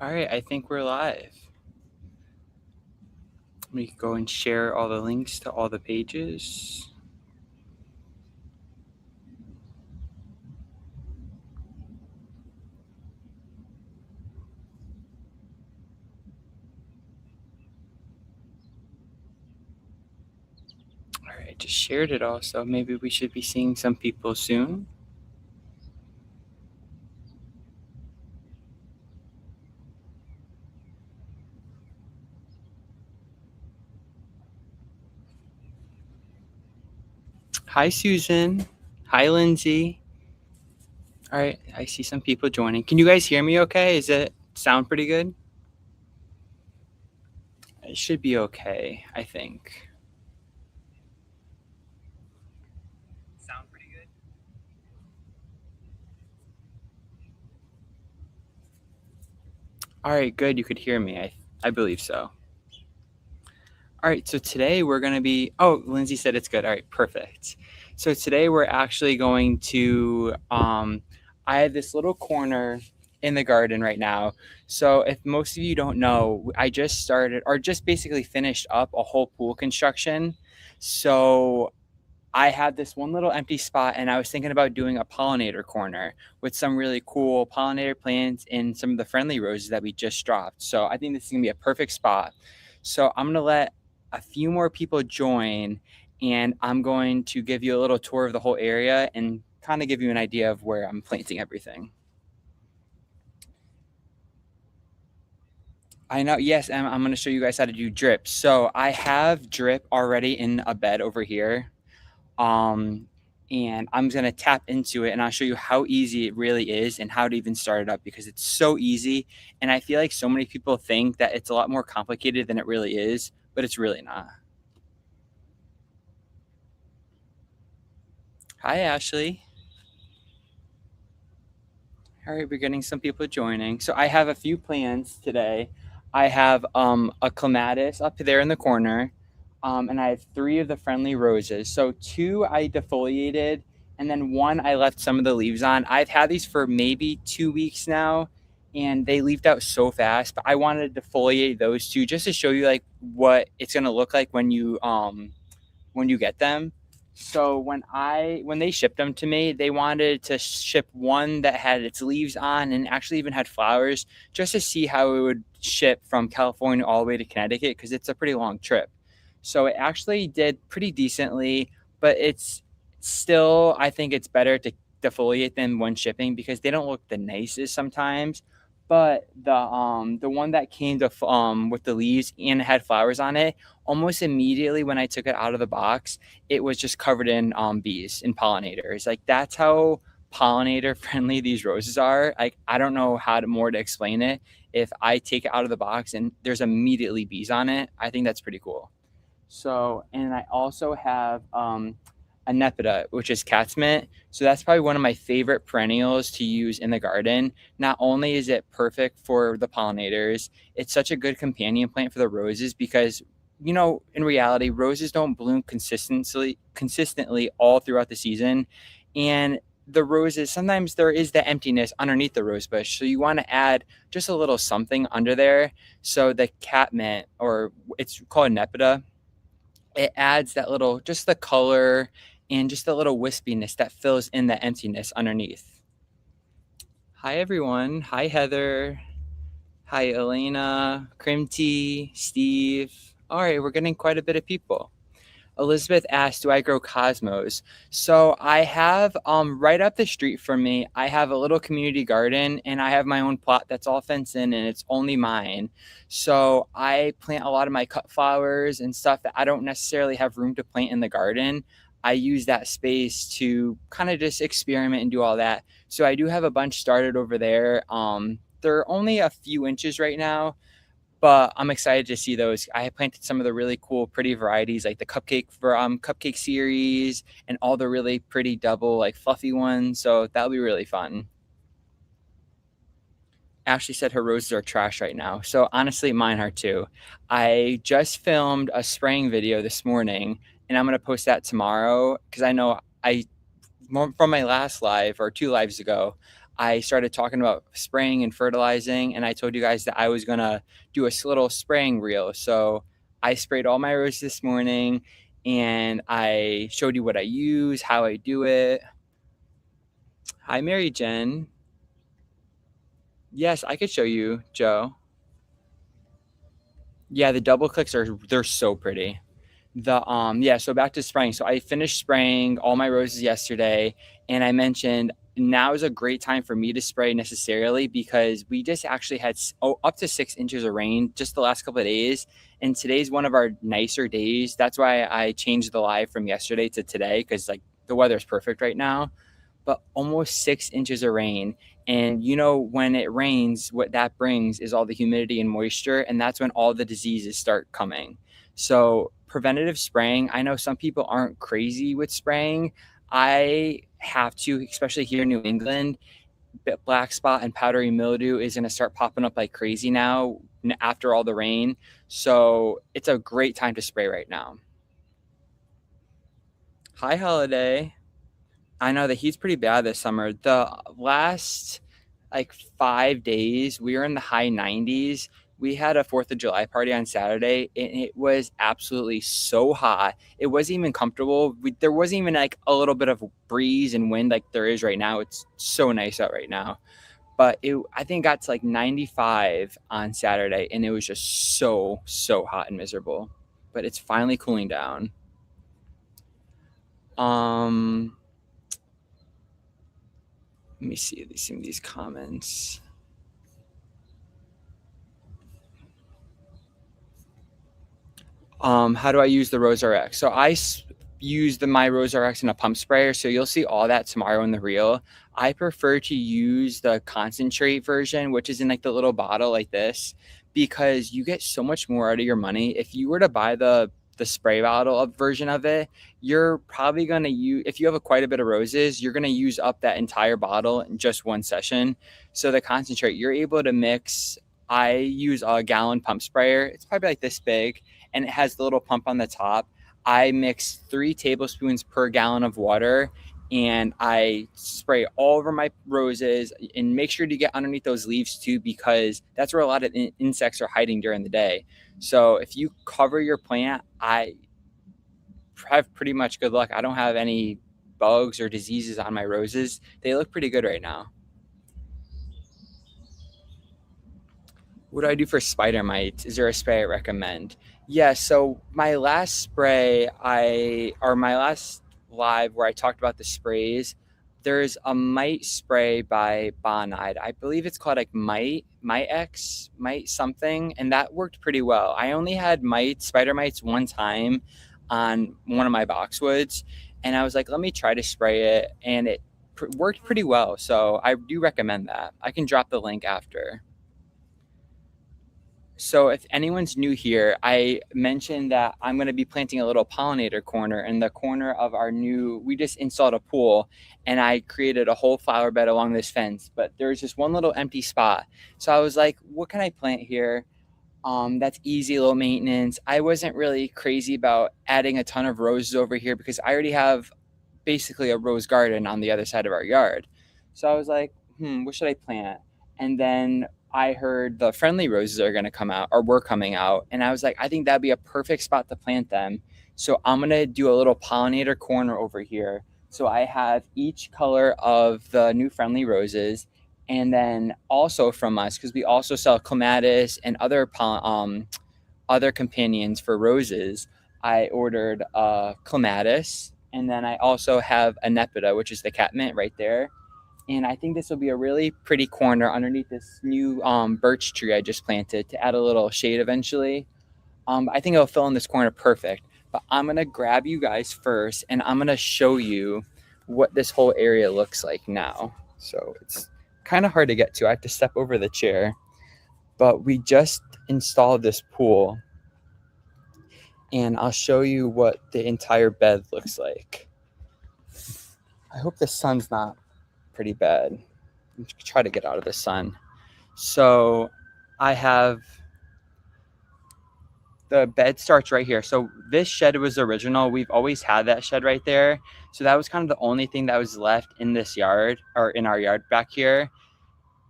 All right, I think we're live. We can go and share all the links to all the pages. All right, just shared it all, so maybe we should be seeing some people soon. Hi, Susan. Hi, Lindsay. All right, I see some people joining. Can you guys hear me okay? Is it sound pretty good? It should be okay, I think. Sound pretty good? All right, good. You could hear me. I believe so. All right, so today we're going to be, oh, Lindsay said it's good. All right, perfect. So today we're actually going to, I have this little corner in the garden right now. So if most of you don't know, I just started or just basically finished up a whole pool construction. So I had this one little empty spot and I was thinking about doing a pollinator corner with some really cool pollinator plants and some of the friendly roses that we just dropped. So I think this is gonna be a perfect spot. So I'm gonna let a few more people join and I'm going to give you a little tour of the whole area and kind of give you an idea of where I'm planting everything. I know, yes, I'm gonna show you guys how to do drip. So I have drip already in a bed over here. Um, and I'm gonna tap into it and I'll show you how easy it really is and how to even start it up because it's so easy. And I feel like so many people think that it's a lot more complicated than it really is, but it's really not. Hi, Ashley. All right, we're getting some people joining. So I have a few plans today. I have a clematis up there in the corner, and I have three of the friendly roses. So two I defoliated, and then one I left some of the leaves on. I've had these for maybe 2 weeks now, and they leaved out so fast. But I wanted to defoliate those two just to show you like what it's gonna look like when you get them. So when they shipped them to me, they wanted to ship one that had its leaves on and actually even had flowers just to see how it would ship from California all the way to Connecticut because it's a pretty long trip. So it actually did pretty decently, but it's still I think it's better to defoliate them when shipping because they don't look the nicest sometimes. But the one that came to with the leaves and had flowers on it, almost immediately when I took it out of the box, it was just covered in bees and pollinators. Like that's how pollinator friendly these roses are. Like I don't know how to more to explain it. If I take it out of the box and there's immediately bees on it, I think that's pretty cool. So, and I also have a nepeta, which is cat's mint. So that's probably one of my favorite perennials to use in the garden. Not only is it perfect for the pollinators, it's such a good companion plant for the roses because in reality, roses don't bloom consistently all throughout the season. And the roses, sometimes there is the emptiness underneath the rose bush. So you want to add just a little something under there. So the catmint, or it's called nepeta, it adds that little, just the color and just the little wispiness that fills in the emptiness underneath. Hi, everyone. Hi, Heather. Hi, Elena, Crimty, Steve. All right, we're getting quite a bit of people. Elizabeth asked, do I grow cosmos? So I have right up the street from me, I have a little community garden and I have my own plot that's all fenced in and it's only mine. So I plant a lot of my cut flowers and stuff that I don't necessarily have room to plant in the garden. I use that space to kind of just experiment and do all that. So I do have a bunch started over there. They're only a few inches right now, but I'm excited to see those. I planted some of the really cool, pretty varieties, like the cupcake series, and all the really pretty double, like fluffy ones. So that'll be really fun. Ashley said her roses are trash right now. So honestly, mine are too. I just filmed a spraying video this morning, and I'm gonna post that tomorrow because I know I from my last live or two lives ago, I started talking about spraying and fertilizing, and I told you guys that I was gonna do a little spraying reel. So I sprayed all my roses this morning, and I showed you what I use, how I do it. Hi, Mary Jen. Yes, I could show you, Joe. Yeah, the double clicks they're so pretty. So back to spraying. So I finished spraying all my roses yesterday, and I mentioned now is a great time for me to spray necessarily because we just actually had up to 6 inches of rain just the last couple of days, and today's one of our nicer days. That's why I changed the live from yesterday to today, because like the weather's perfect right now. But almost 6 inches of rain. And you know, when it rains, what that brings is all the humidity and moisture, and that's when all the diseases start coming. So preventative spraying, I know some people aren't crazy with spraying. I have to, especially here in New England. Black spot and powdery mildew is going to start popping up like crazy now after all the rain. So it's a great time to spray right now. Hi, Holiday. I know the heat's pretty bad this summer. The last like 5 days, we were in the high 90s. We had a 4th of July party on Saturday, and it was absolutely so hot. It wasn't even comfortable. There wasn't even like a little bit of breeze and wind like there is right now. It's so nice out right now. But I think it got to like 95 on Saturday, and it was just so, so hot and miserable. But it's finally cooling down. Let me see some of these comments. How do I use the Rose RX? So I use my Rose RX in a pump sprayer. So you'll see all that tomorrow in the reel. I prefer to use the concentrate version, which is in like the little bottle like this, because you get so much more out of your money. If you were to buy the spray bottle version of it, you're probably going to use, if you have quite a bit of roses, you're going to use up that entire bottle in just one session. So the concentrate, you're able to mix. I use a gallon pump sprayer. It's probably like this big, and it has the little pump on the top. I mix 3 tablespoons per gallon of water, and I spray all over my roses, and make sure to get underneath those leaves too, because that's where a lot of insects are hiding during the day. So if you cover your plant, I have pretty much good luck. I don't have any bugs or diseases on my roses. They look pretty good right now. What do I do for spider mites? Is there a spray I recommend? Yeah, so my last my last live where I talked about the sprays, there's a mite spray by Bonide. I believe it's called like Mite X, Mite something, and that worked pretty well. I only had spider mites one time on one of my boxwoods, and I was like, let me try to spray it, and it worked pretty well. So I do recommend that. I can drop the link after. So if anyone's new here, I mentioned that I'm going to be planting a little pollinator corner in the corner of we just installed a pool, and I created a whole flower bed along this fence, but there's just one little empty spot. So I was like, what can I plant here? That's easy, low maintenance. I wasn't really crazy about adding a ton of roses over here because I already have basically a rose garden on the other side of our yard. So I was like, what should I plant? And then I heard the friendly roses are going to come out, or were coming out. And I was like, I think that'd be a perfect spot to plant them. So I'm going to do a little pollinator corner over here. So I have each color of the new friendly roses. And then also from us, because we also sell clematis and other companions for roses, I ordered clematis. And then I also have a nepeta, which is the catmint right there. And I think this will be a really pretty corner underneath this new birch tree I just planted to add a little shade eventually. I think it'll fill in this corner perfect. But I'm going to grab you guys first, and I'm going to show you what this whole area looks like now. So it's kind of hard to get to. I have to step over the chair. But we just installed this pool, and I'll show you what the entire bed looks like. I hope the sun's not pretty bad. Try to get out of the sun. So I have the bed starts right here. So this shed was original. We've always had that shed right there. So that was kind of the only thing that was left in this yard, or in our yard back here.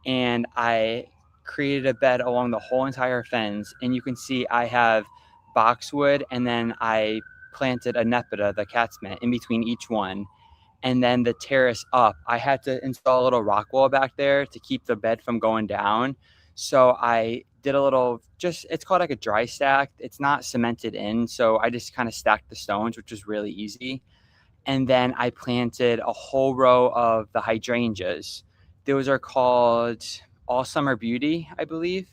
and I created a bed along the whole entire fence. And you can see I have boxwood, and then I planted a nepeta, the cat's mitt, in between each one. And then the terrace up, I had to install a little rock wall back there to keep the bed from going down. So I did a little, just, it's called like a dry stack. It's not cemented in. So I just kind of stacked the stones, which was really easy. And then I planted a whole row of the hydrangeas. Those are called All Summer Beauty, I believe.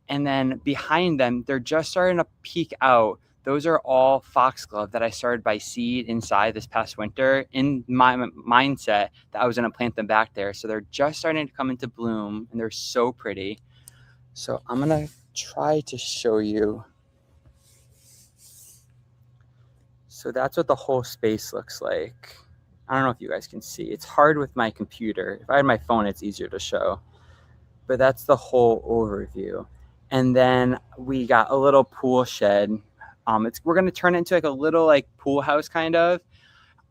And then behind them, they're just starting to peek out. Those are all foxglove that I started by seed inside this past winter in my mindset that I was going to plant them back there. So they're just starting to come into bloom, and they're so pretty. So I'm going to try to show you. So that's what the whole space looks like. I don't know if you guys can see. It's hard with my computer. If I had my phone, it's easier to show. But that's the whole overview. And then we got a little pool shed. We're going to turn it into like a little like pool house kind of.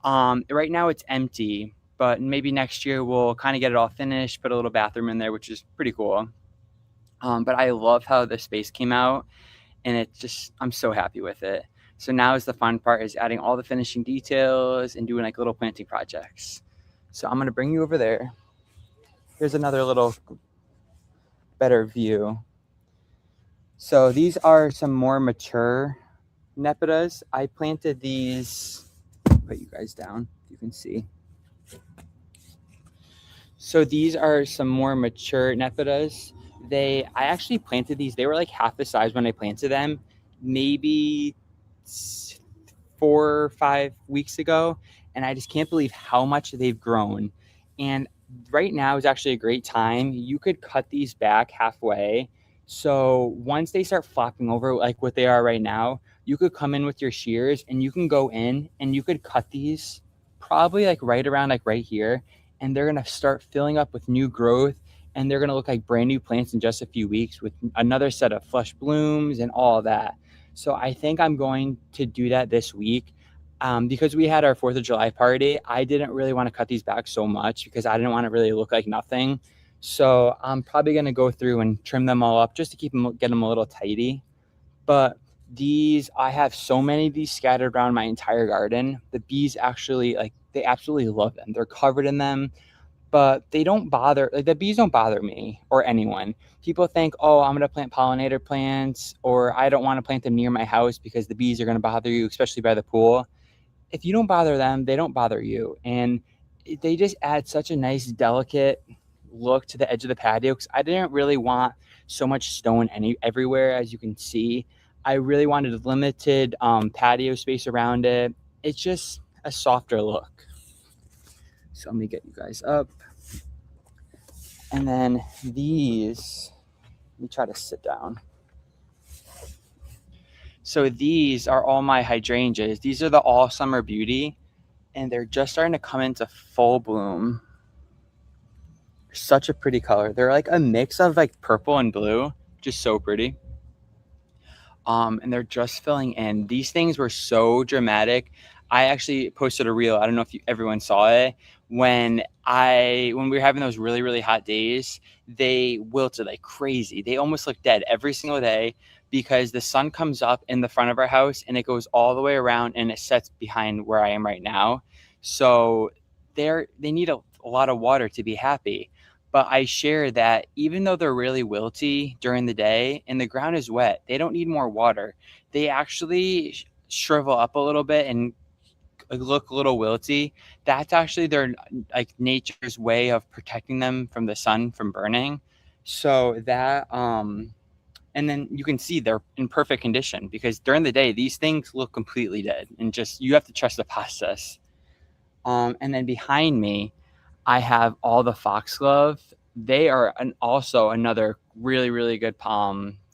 Right now it's empty, but maybe next year we'll kind of get it all finished, put a little bathroom in there, which is pretty cool. But I love how the space came out, and it's just, I'm so happy with it. So now is the fun part, is adding all the finishing details and doing like little planting projects. So I'm going to bring you over there. Here's another little better view. So these are some more mature nepetas. I planted these, put you guys down, you can see. So these are some more mature nepetas. I actually planted these, they were like half the size when I planted them, maybe 4 or 5 weeks ago, and I just can't believe how much they've grown. And right now is actually a great time. You could cut these back halfway. So once they start flopping over like what they are right now, you could come in with your shears and you can go in and you could cut these probably like right around like right here, and they're going to start filling up with new growth, and they're going to look like brand new plants in just a few weeks with another set of flush blooms and all of that. So I think I'm going to do that this week. Because we had our 4th of July party, I didn't really want to cut these back so much because I didn't want to really look like nothing. So I'm probably going to go through and trim them all up just to get them a little tidy. But these, I have so many of these scattered around my entire garden. The bees actually, like, they absolutely love them. They're covered in them, but they don't bother, like the bees don't bother me or anyone. People think, oh, I'm going to plant pollinator plants, or I don't want to plant them near my house because the bees are going to bother you, especially by the pool. If you don't bother them, they don't bother you. And they just add such a nice, delicate look to the edge of the patio, because I didn't really want so much stone everywhere, as you can see. I really wanted a limited patio space around it. It's just a softer look. So let me get you guys up. And then these, let me try to sit down. So these are all my hydrangeas. These are the All Summer Beauty, and they're just starting to come into full bloom. Such a pretty color. They're like a mix of like purple and blue, just so pretty. And they're just filling in. These things were so dramatic. I actually posted a reel. I don't know if everyone saw it. When we were having those really, really hot days, they wilted like crazy. They almost look dead every single day because the sun comes up in the front of our house and it goes all the way around and it sets behind where I am right now. So they need a lot of water to be happy. But I share that even though they're really wilty during the day and the ground is wet, they don't need more water. They actually shrivel up a little bit and look a little wilty. That's actually their like nature's way of protecting them from the sun from burning. So that and then you can see they're in perfect condition, because during the day these things look completely dead, and just you have to trust the process. And then behind me I have all the foxglove. They are also another really, really good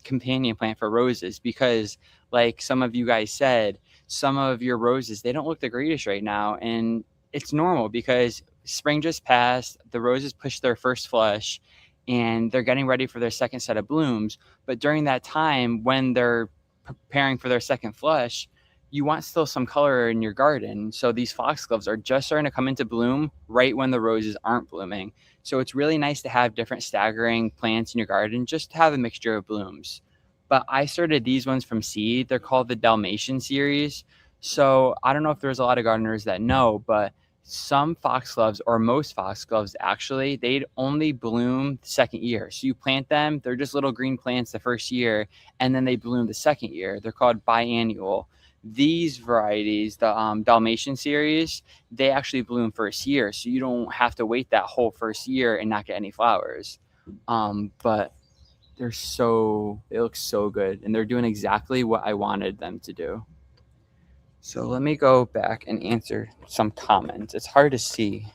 companion plant for roses, because like some of you guys said, some of your roses, they don't look the greatest right now. And it's normal because spring just passed, the roses push their first flush, and they're getting ready for their second set of blooms. But during that time, when they're preparing for their second flush, you want still some color in your garden. So these foxgloves are just starting to come into bloom right when the roses aren't blooming. So it's really nice to have different staggering plants in your garden just to have a mixture of blooms. But I started these ones from seed. They're called the Dalmatian series. So I don't know if there's a lot of gardeners that know, but some foxgloves, or most foxgloves actually, they'd only bloom the second year. So you plant them, they're just little green plants the first year, and then they bloom the second year. They're called biannual. These varieties, the Dalmatian series, they actually bloom first year. So you don't have to wait that whole first year and not get any flowers. But they look so good, and they're doing exactly what I wanted them to do. So let me go back and answer some comments. It's hard to see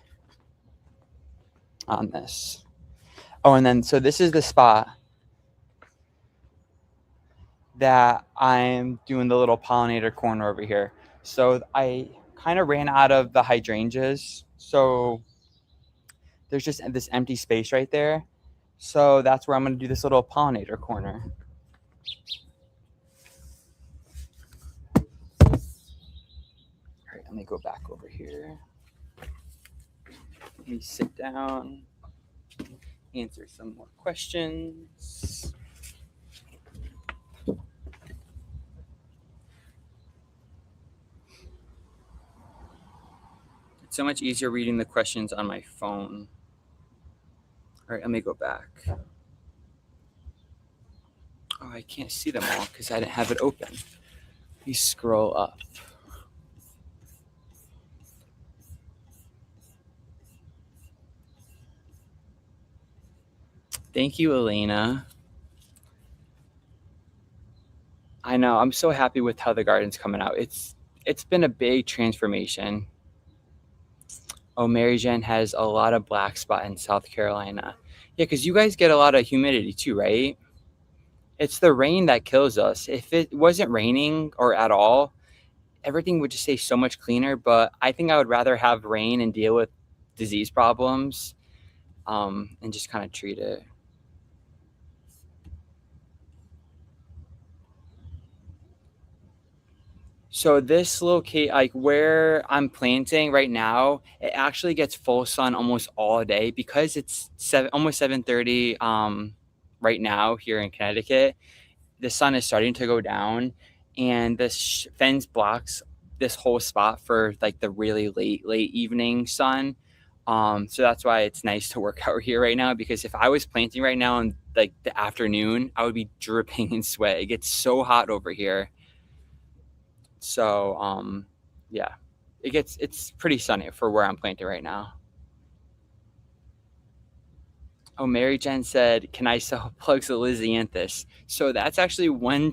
on this. Oh, and then, so this is the spot that I'm doing the little pollinator corner over here. So I kind of ran out of the hydrangeas. So there's just this empty space right there. So that's where I'm going to do this little pollinator corner. All right, let me go back over here. Let me sit down, answer some more questions. It's so much easier reading the questions on my phone. All right, let me go back. Oh, I can't see them all because I didn't have it open. Let me scroll up. Thank you, Elena. I know, I'm so happy with how the garden's coming out. It's been a big transformation. Oh, Mary Jen has a lot of black spot in South Carolina. Yeah, because you guys get a lot of humidity too, right? It's the rain that kills us. If it wasn't raining or at all, everything would just stay so much cleaner. But I think I would rather have rain and deal with disease problems, and just kind of treat it. So this locate like where I'm planting right now, it actually gets full sun almost all day because it's almost 7:30 right now here in Connecticut. The sun is starting to go down, and this fence blocks this whole spot for like the really late evening sun. So that's why it's nice to work out here right now, because if I was planting right now in like the afternoon, I would be dripping in sweat. It gets so hot over here. So yeah, it's pretty sunny for where I'm planting right now. Oh, Mary Jen said, "Can I sell plugs of Lisianthus?" So that's actually one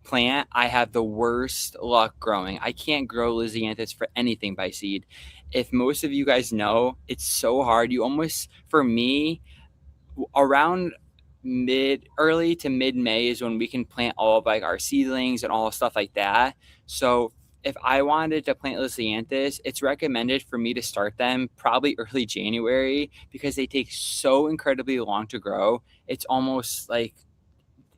plant I have the worst luck growing. I can't grow Lisianthus for anything by seed. If most of you guys know, it's so hard. You almost, for me, around early to mid May is when we can plant all of like our seedlings and all stuff like that. So if I wanted to plant Lisianthus, it's recommended for me to start them probably early January, because they take so incredibly long to grow. It's almost like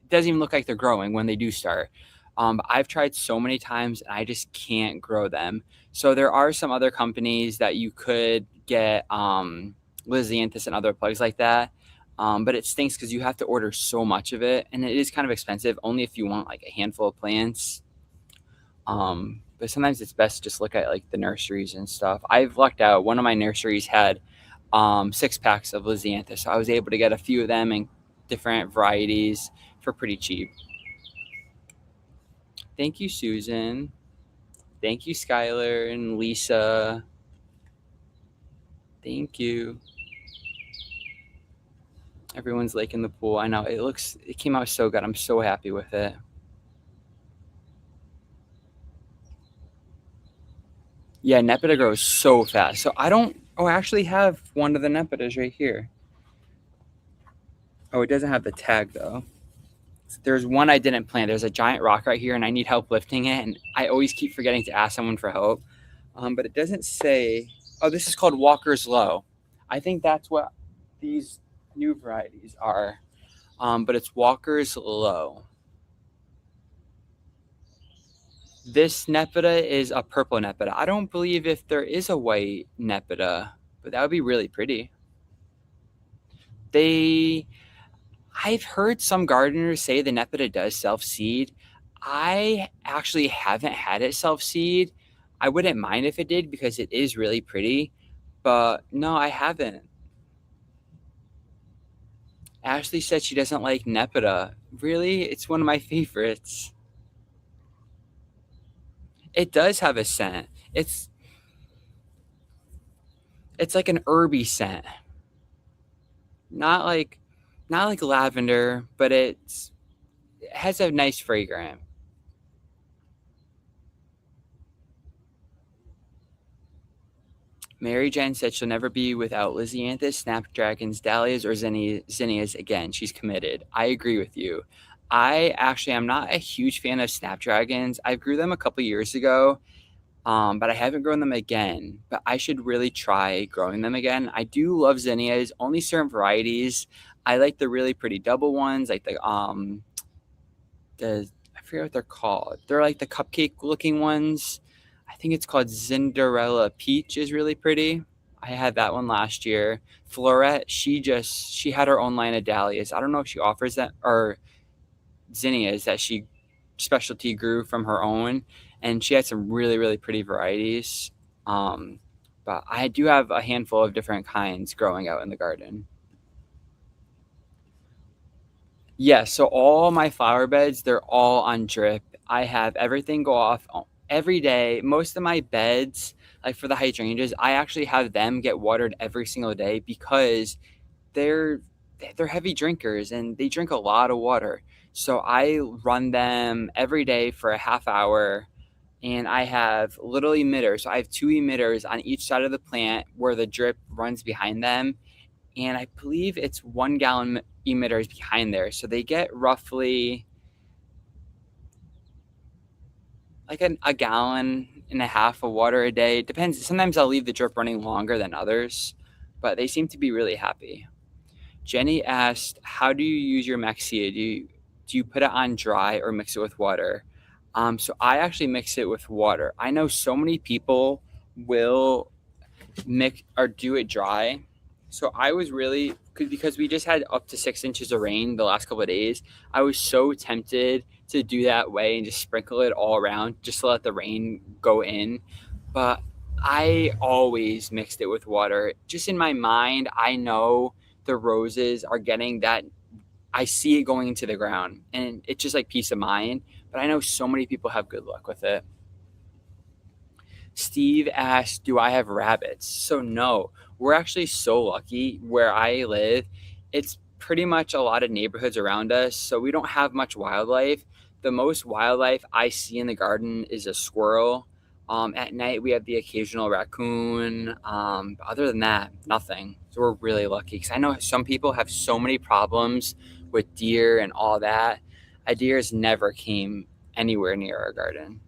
it doesn't even look like they're growing when they do start. I've tried so many times and I just can't grow them. So there are some other companies that you could get Lisianthus and other plugs like that. But it stinks because you have to order so much of it, and it is kind of expensive, only if you want like a handful of plants. But sometimes it's best to just look at like the nurseries and stuff. I've lucked out. One of my nurseries had 6 packs of Lisianthus, so I was able to get a few of them in different varieties for pretty cheap. Thank you, Susan. Thank you, Skylar and Lisa. Thank you. Everyone's liking the pool. I know it came out so good. I'm so happy with it. Yeah, Nepeta grows so fast. So I actually have one of the Nepetas right here. Oh, it doesn't have the tag though. There's one I didn't plant. There's a giant rock right here and I need help lifting it. And I always keep forgetting to ask someone for help. But it doesn't say, oh, this is called Walker's Low. I think that's what these new varieties are. But it's Walker's Low. This Nepeta is a purple Nepeta. I don't believe if there is a white Nepeta, but that would be really pretty. I've heard some gardeners say the Nepeta does self-seed. I actually haven't had it self-seed. I wouldn't mind if it did because it is really pretty, but no, I haven't. Ashley said she doesn't like Nepeta. Really? It's one of my favorites. It does have a scent. It's like an herby scent. Not like not like lavender, but it has a nice fragrance. Mary Jen said she'll never be without Lisianthus, snapdragons, dahlias, or zinnias again. She's committed. I agree with you. I actually am not a huge fan of snapdragons. I grew them a couple years ago, but I haven't grown them again. But I should really try growing them again. I do love zinnias, only certain varieties. I like the really pretty double ones, like the I forget what they're called. They're like the cupcake looking ones. I think it's called Cinderella Peach is really pretty. I had that one last year. Florette, she had her own line of dahlias. I don't know if she offers that or zinnias that she specialty grew from her own, and she had some really pretty varieties. Um, but I do have a handful of different kinds growing out in the garden. Yeah, so all my flower beds, they're all on drip. I have everything go off every day. Most of my beds, like for the hydrangeas, I actually have them get watered every single day because they're they're heavy drinkers and they drink a lot of water. So I run them every day for a half hour and I have little emitters. So I have two emitters on each side of the plant where the drip runs behind them, and I believe it's 1 gallon emitters behind there. So they get roughly like a gallon and a half of water a day. It depends. Sometimes I'll leave the drip running longer than others, but they seem to be really happy. Jenny asked, "How do you use your Maxia? Do you put it on dry or mix it with water?" So I actually mix it with water. I know so many people will mix or do it dry. So I was really because we just had up to 6 inches of rain the last couple of days. I was so tempted to do that way and just sprinkle it all around just to let the rain go in. But I always mixed it with water. Just in my mind, I know the roses are getting that. I see it going into the ground, and it's just like peace of mind. But I know so many people have good luck with it. Steve asked, "Do I have rabbits?" So no, we're actually so lucky where I live. It's pretty much a lot of neighborhoods around us, so we don't have much wildlife. The most wildlife I see in the garden is a squirrel. At night, we have the occasional raccoon. Other than that, nothing. So we're really lucky because I know some people have so many problems with deer and all that. A deer's never came anywhere near our garden.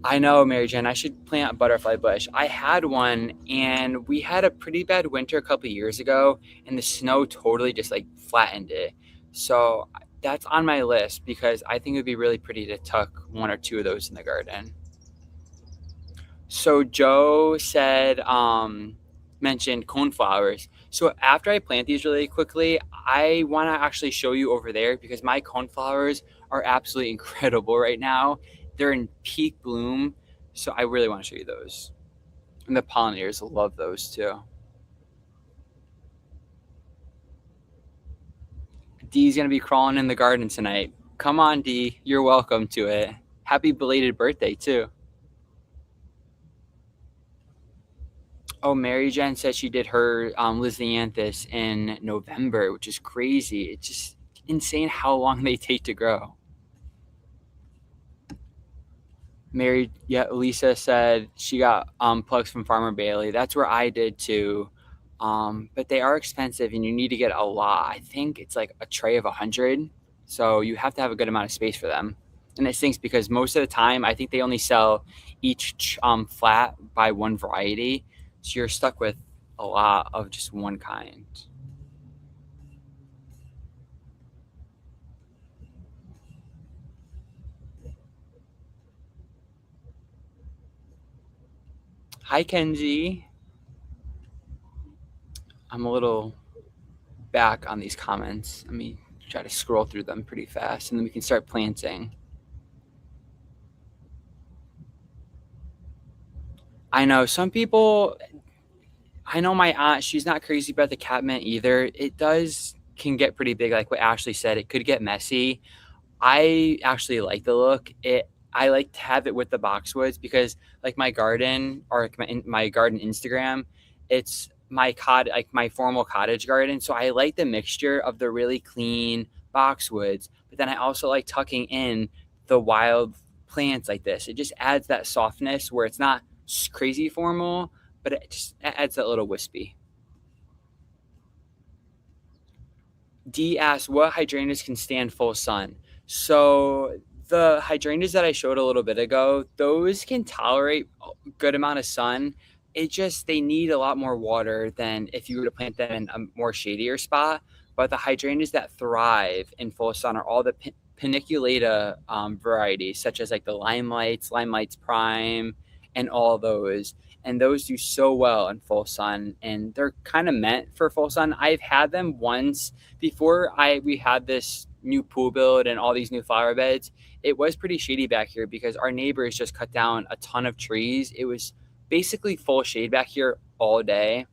I know, Mary Jen, I should plant a butterfly bush. I had one and we had a pretty bad winter a couple years ago and the snow totally just like flattened it. So that's on my list because I think it would be really pretty to tuck one or two of those in the garden. So Joe said, mentioned coneflowers. So after I plant these really quickly, I want to actually show you over there because my coneflowers are absolutely incredible right now. They're in peak bloom. So I really want to show you those. And the pollinators love those too. Dee's going to be crawling in the garden tonight. Come on, Dee. You're welcome to it. Happy belated birthday too. Oh, Mary Jen said she did her Lisianthus in November, which is crazy. It's just insane how long they take to grow. Lisa said she got plugs from Farmer Bailey. That's where I did too. But they are expensive and you need to get a lot. I think it's like a tray of 100. So you have to have a good amount of space for them. And it stinks because most of the time, I think they only sell each flat by one variety. So you're stuck with a lot of just one kind. Hi, Kenji. I'm a little back on these comments. Let me try to scroll through them pretty fast, and then we can start planting. I know some people. I know my aunt. She's not crazy about the catmint either. It does can get pretty big, like what Ashley said. It could get messy. I actually like the look. I like to have it with the boxwoods because like my garden or like my garden Instagram, it's like my formal cottage garden. So I like the mixture of the really clean boxwoods, but then I also like tucking in the wild plants like this. It just adds that softness where it's not crazy formal, but it just adds that little wispy. D asked what hydrangeas can stand full sun. So the hydrangeas that I showed a little bit ago, those can tolerate a good amount of sun. It just they need a lot more water than if you were to plant them in a more shadier spot. But the hydrangeas that thrive in full sun are all the paniculata varieties, such as like the limelights prime, and all those. And those do so well in full sun, and they're kind of meant for full sun. I've had them once before we had this new pool build and all these new flower beds. It was pretty shady back here because our neighbors just cut down a ton of trees. It was basically full shade back here all day.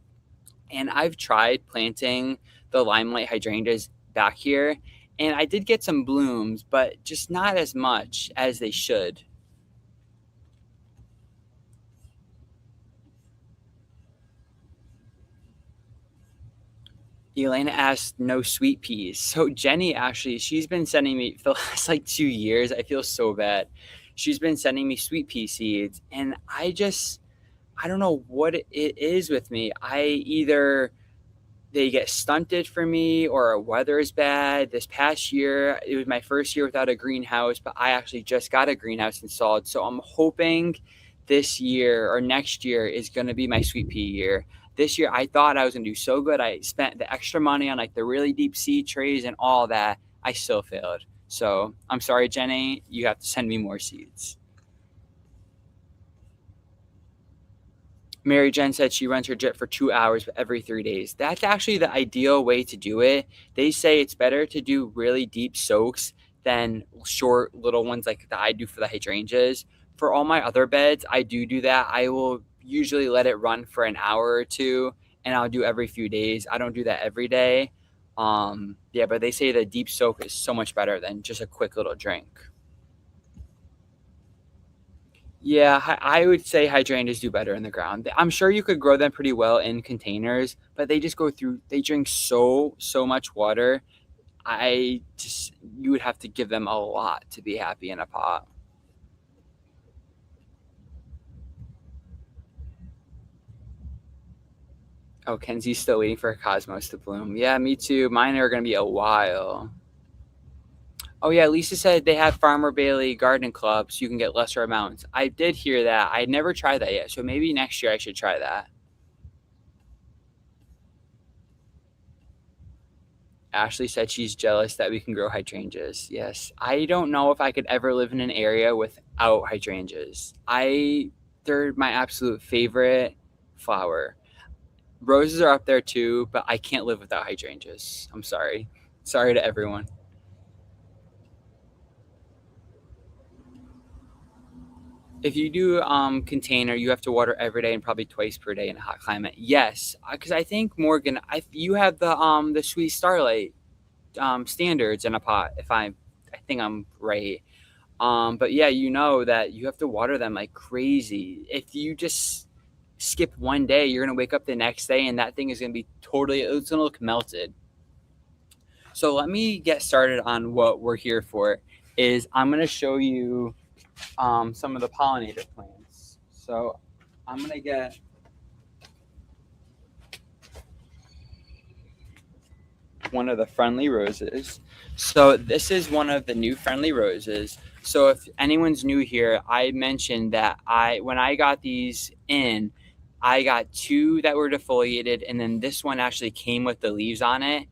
And I've tried planting the limelight hydrangeas back here, and I did get some blooms, but just not as much as they should. Elena asked no sweet peas. So Jenny actually, she's been sending me for the last like 2 years. I feel so bad. She's been sending me sweet pea seeds, and I don't know what it is with me. I either they get stunted for me or our weather is bad. This past year, it was my first year without a greenhouse, but I actually just got a greenhouse installed. So I'm hoping this year or next year is going to be my sweet pea year. This year, I thought I was going to do so good. I spent the extra money on like the really deep seed trays and all that. I still failed. So I'm sorry, Jenny. You have to send me more seeds. Mary Jen said she runs her drip for 2 hours every 3 days. That's actually the ideal way to do it. They say it's better to do really deep soaks than short little ones like that I do for the hydrangeas. For all my other beds, I do that. I will usually let it run for an hour or two, and I'll do every few days. I don't do that every day. Yeah, but they say the deep soak is so much better than just a quick little drink. Yeah, I would say hydrangeas do better in the ground. I'm sure you could grow them pretty well in containers, but they just they drink so much water. I just, you would have to give them a lot to be happy in a pot. Oh, Kenzie's still waiting for Cosmos to bloom. Yeah, me too. Mine are going to be a while. Oh, yeah, Lisa said they have Farmer Bailey Garden Club so you can get lesser amounts. I did hear that. I never tried that yet, so maybe next year I should try that. Ashley said she's jealous that we can grow hydrangeas. Yes, I don't know if I could ever live in an area without hydrangeas. They're my absolute favorite flower. Roses are up there too, but I can't live without hydrangeas. I'm sorry. Sorry to everyone. If you do container, you have to water every day and probably twice per day in a hot climate. Yes, because I think Morgan, you have the Sweet Starlight standards in a pot. I think I'm right. But yeah, you know that you have to water them like crazy. If you just skip one day, you're gonna wake up the next day and that thing is gonna be it's gonna look melted. So let me get started on what we're here for. Is I'm gonna show you some of the pollinator plants. So I'm gonna get one of the friendly roses. So this is one of the new friendly roses. So if anyone's new here, I mentioned that when I got these in, I got two that were defoliated, and then this one actually came with the leaves on it,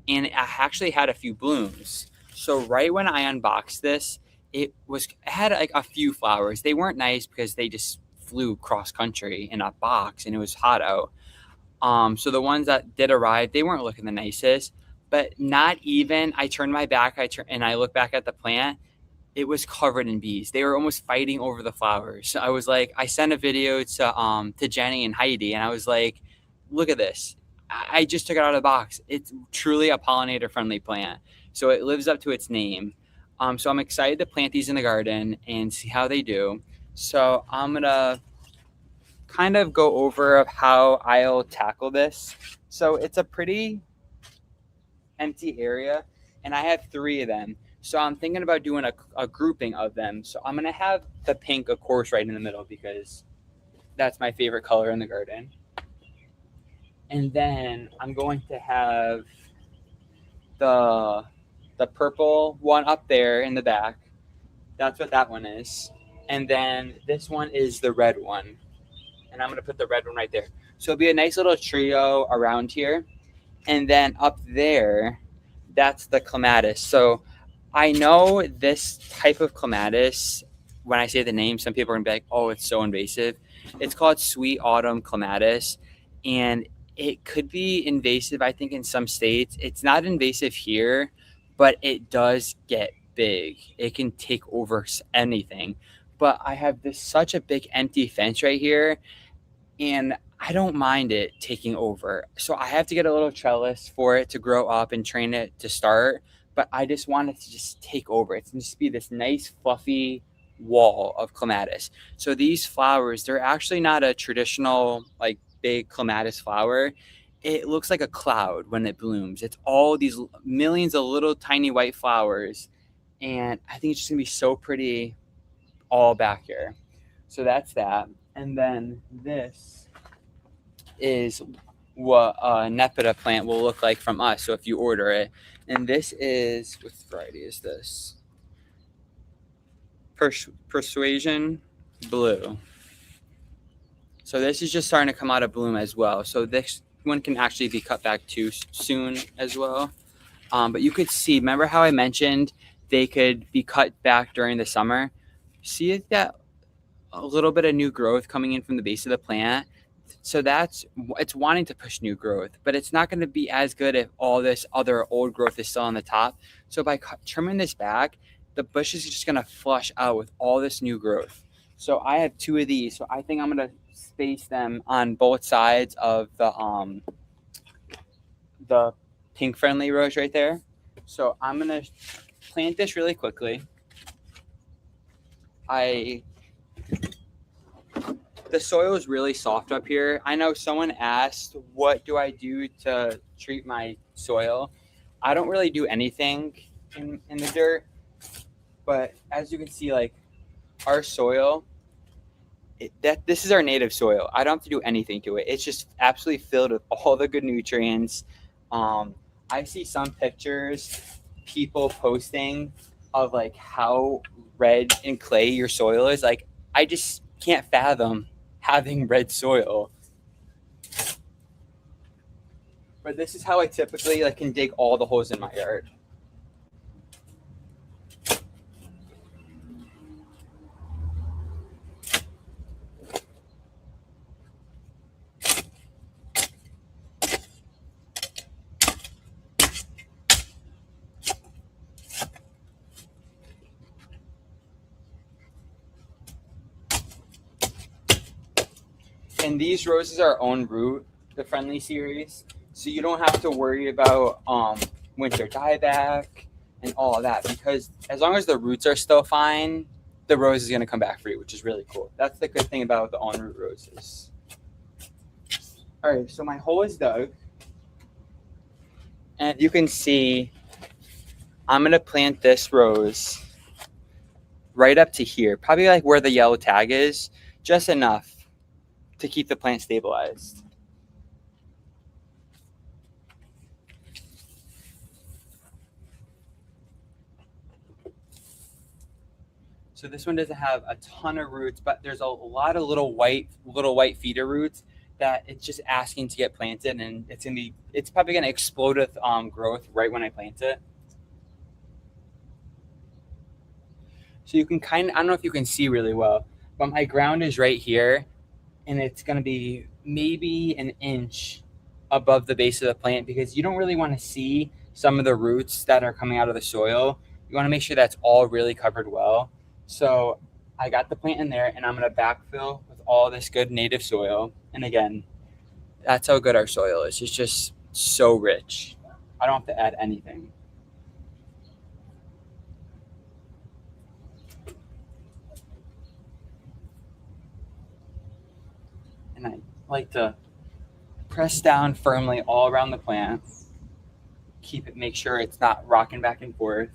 and I actually had a few blooms. So right when I unboxed this, it had like a few flowers. They weren't nice because they just flew cross country in a box, and it was hot out. So the ones that did arrive, they weren't looking the nicest, but not even. I turned my back, and I looked back at the plant. It was covered in bees. They were almost fighting over the flowers. So I was like, I sent a video to Jenny and Heidi, and I was like, look at this. I just took it out of the box. It's truly a pollinator friendly plant. So it lives up to its name. So I'm excited to plant these in the garden and see how they do. So I'm gonna kind of go over of how I'll tackle this. So it's a pretty empty area, and I have 3 of them. So I'm thinking about doing a grouping of them. So I'm gonna have the pink, of course, right in the middle because that's my favorite color in the garden. And then I'm going to have the purple one up there in the back. That's what that one is. And then this one is the red one. And I'm gonna put the red one right there. So it'll be a nice little trio around here. And then up there, that's the clematis. So I know this type of clematis, when I say the name, some people are gonna be like, oh, it's so invasive. It's called sweet autumn clematis. And it could be invasive, I think, in some states. It's not invasive here, but it does get big. It can take over anything. But I have this such a big empty fence right here, and I don't mind it taking over. So I have to get a little trellis for it to grow up and train it to start, but I just want it to just take over. It's going to just be this nice fluffy wall of clematis. So these flowers, they're actually not a traditional like big clematis flower. It looks like a cloud when it blooms. It's all these millions of little tiny white flowers, and I think it's just going to be so pretty all back here. So that's that. And then this is what a Nepeta plant will look like from us. So if you order it, and this is, what variety is this? Persuasion Blue. So this is just starting to come out of bloom as well. So this one can actually be cut back too soon as well. But you could see, remember how I mentioned they could be cut back during the summer? See that a little bit of new growth coming in from the base of the plant. So it's wanting to push new growth, but it's not going to be as good if all this other old growth is still on the top. So by trimming this back, the bush is just going to flush out with all this new growth. So I have 2 of these. So I think I'm going to space them on both sides of the pink friendly rose right there. So I'm going to plant this really quickly. The soil is really soft up here. I know someone asked, what do I do to treat my soil? I don't really do anything in the dirt, but as you can see, like our soil, this is our native soil. I don't have to do anything to it. It's just absolutely filled with all the good nutrients. I see some pictures people posting of like how red and clay your soil is. Like I just can't fathom having red soil. But this is how I typically like can dig all the holes in my yard. And these roses are own root, the friendly series. So you don't have to worry about winter dieback and all of that, because as long as the roots are still fine, the rose is going to come back free, which is really cool. That's the good thing about the on root roses. All right, so my hole is dug. And you can see I'm going to plant this rose right up to here, probably like where the yellow tag is, just enough to keep the plant stabilized. So this one doesn't have a ton of roots, but there's a lot of little white feeder roots that it's just asking to get planted, and it's probably gonna explode with growth right when I plant it. So you can I don't know if you can see really well, but my ground is right here, and it's gonna be maybe an inch above the base of the plant because you don't really want to see some of the roots that are coming out of the soil. You want to make sure that's all really covered well. So I got the plant in there and I'm going to backfill with all this good native soil. And again, that's how good our soil is. It's just so rich. I don't have to add anything. And I like to press down firmly all around the plant. Keep it, make sure it's not rocking back and forth.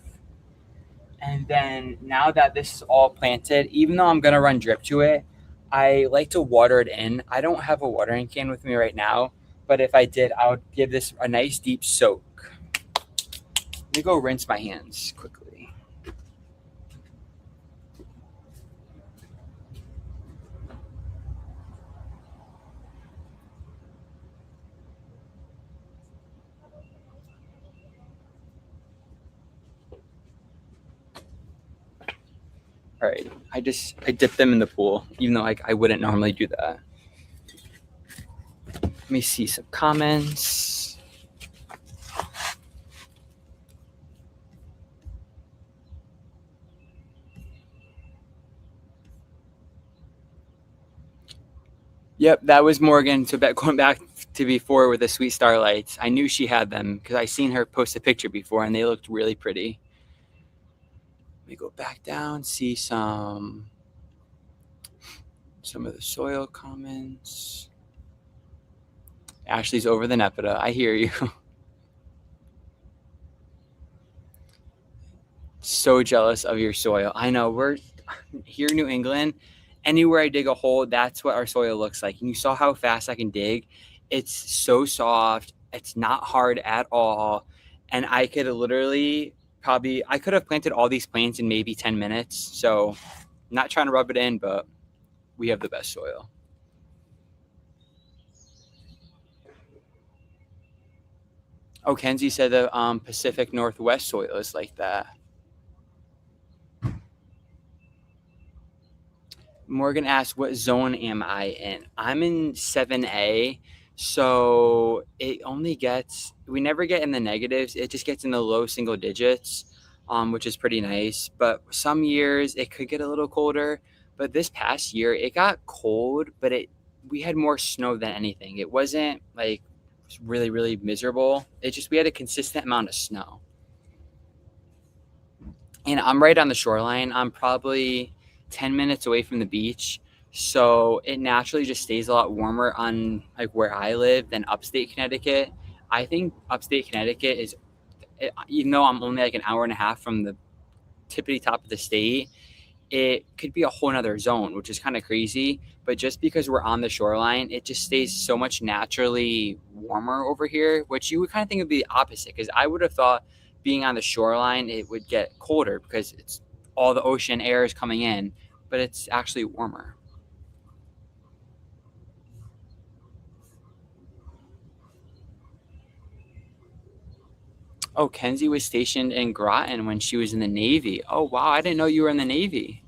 And then now that this is all planted, even though I'm going to run drip to it, I like to water it in. I don't have a watering can with me right now, but if I did, I would give this a nice deep soak. Let me go rinse my hands quickly. All right, I dipped them in the pool, even though I wouldn't normally do that. Let me see some comments. Yep, that was Morgan. So going back to before with the Sweet Starlights, I knew she had them because I seen her post a picture before and they looked really pretty. Let me go back down, see some of the soil comments. Ashley's over the Nepeta. I hear you. So jealous of your soil. I know, we're here in New England. Anywhere I dig a hole, that's what our soil looks like. And you saw how fast I can dig. It's so soft. It's not hard at all. And I could literally I could have planted all these plants in maybe 10 minutes. So not trying to rub it in, but we have the best soil. Oh, Kenzie said the Pacific Northwest soil is like that. Morgan asked, what zone am I in? I'm in 7A. So it only gets, we never get in the negatives. It just gets in the low single digits, which is pretty nice. But some years it could get a little colder. But this past year it got cold, but we had more snow than anything. It wasn't like really, really miserable. We had a consistent amount of snow. And I'm right on the shoreline. I'm probably 10 minutes away from the beach. So it naturally just stays a lot warmer on like where I live than upstate Connecticut. I think upstate Connecticut is, even though I'm only like an hour and a half from the tippity top of the state, it could be a whole nother zone, which is kind of crazy. But just because we're on the shoreline, it just stays so much naturally warmer over here, which you would kind of think would be the opposite. Because I would have thought being on the shoreline, it would get colder because it's all the ocean air is coming in, but it's actually warmer. Oh, Kenzie was stationed in Groton when she was in the Navy. Oh, wow. I didn't know you were in the Navy.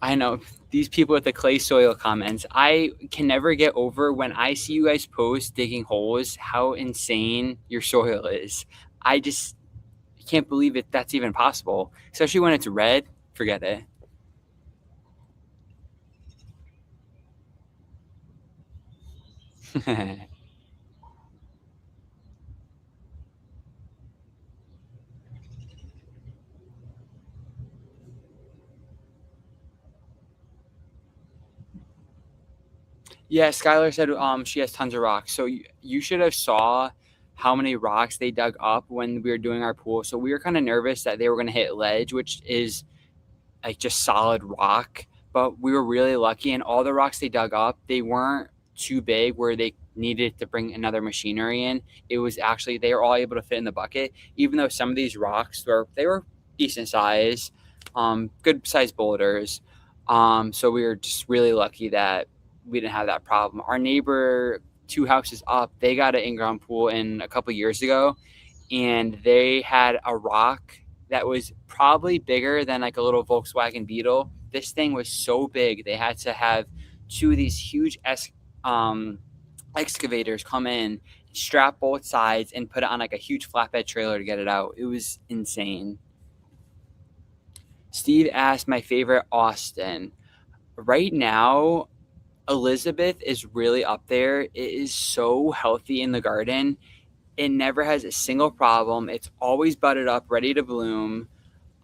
I know these people with the clay soil comments. I can never get over when I see you guys post digging holes, how insane your soil is. I just can't believe that's even possible, especially when it's red. Forget it. Yeah, Skylar said she has tons of rocks. So you should have saw how many rocks they dug up when we were doing our pool. So we were kind of nervous that they were going to hit ledge, which is like just solid rock. But we were really lucky, and all the rocks they dug up, they weren't too big where they needed to bring another machinery in. It was actually, they were all able to fit in the bucket, even though some of these rocks were decent size, good sized boulders. So we were just really lucky that we didn't have that problem. Our neighbor, 2 houses up, they got an in-ground pool in a couple years ago, and they had a rock that was probably bigger than like a little Volkswagen Beetle. This thing was so big, they had to have two of these huge excavators come in, strap both sides, and put it on like a huge flatbed trailer to get it out. It was insane. Steve asked my favorite Austin. Right now, Elizabeth is really up there. It is so healthy in the garden. It never has a single problem. It's always budded up, ready to bloom.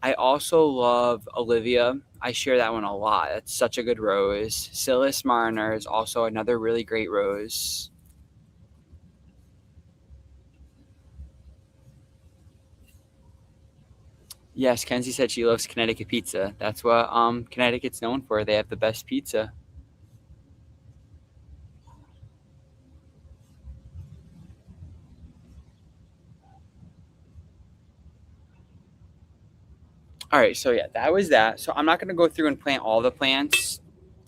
I also love Olivia. I share that one a lot. That's such a good rose. Silas Mariner is also another really great rose. Yes, Kenzie said she loves Connecticut pizza. That's what Connecticut's known for. They have the best pizza. All right, so yeah, that was that. So I'm not going to go through and plant all the plants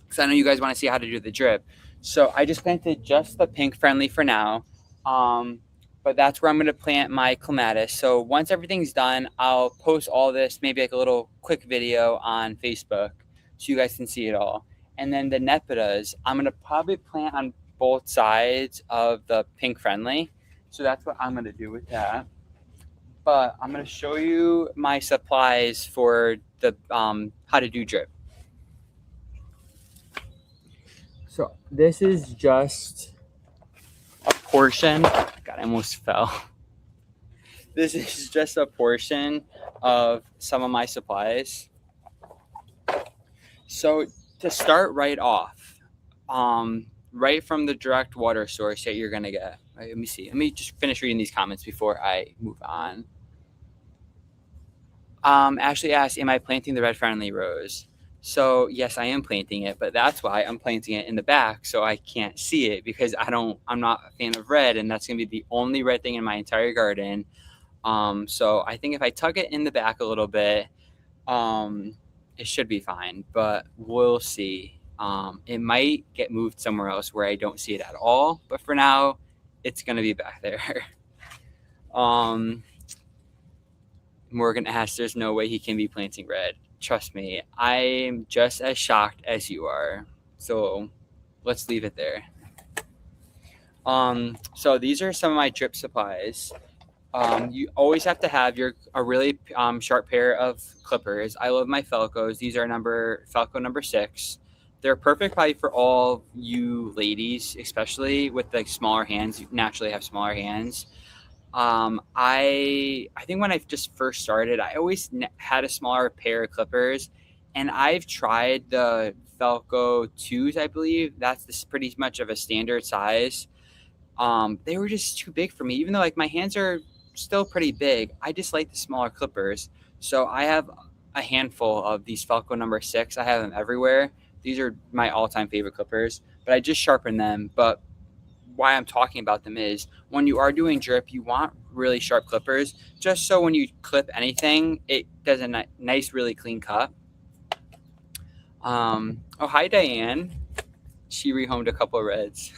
because I know you guys want to see how to do the drip. So I just planted just the pink friendly for now. Um, but that's where I'm going to plant my clematis. So once everything's done, I'll post all this, maybe like a little quick video on Facebook so you guys can see it all. And then the nepitas, I'm going to probably plant on both sides of the pink friendly. So that's what I'm going to do with that. But I'm going to show you my supplies for the how to do drip. So this is just a portion. God, I almost fell. This is just a portion of some of my supplies. So to start right off, right from the direct water source that you're gonna get. Right, let me see. Let me just finish reading these comments before I move on. Ashley asked, "Am I planting the red friendly rose?" So yes, I am planting it, but that's why I'm planting it in the back so I can't see it because I'm not a fan of red, and that's gonna be the only red thing in my entire garden. So I think if I tuck it in the back a little bit, it should be fine, but we'll see. It might get moved somewhere else where I don't see it at all, but for now, it's gonna be back there. Morgan asked, "There's no way he can be planting red." Trust me, I'm just as shocked as you are. So let's leave it there. So these are some of my drip supplies. You always have to have a really sharp pair of clippers. I love my Felcos. These are Felco number 6. They're perfect probably for all you ladies, especially with like smaller hands. You naturally have smaller hands. I think when I just first started, I always had a smaller pair of clippers, and I've tried the Felco 2s. I believe that's pretty much of a standard size. They were just too big for me, even though like my hands are still pretty big. I just like the smaller clippers. So I have a handful of these Felco number 6. I have them everywhere. These are my all-time favorite clippers, but I just sharpen them. But why I'm talking about them is when you are doing drip, you want really sharp clippers, just so when you clip anything, it does a nice, really clean cut. Oh, hi, Diane. She rehomed a couple of reds.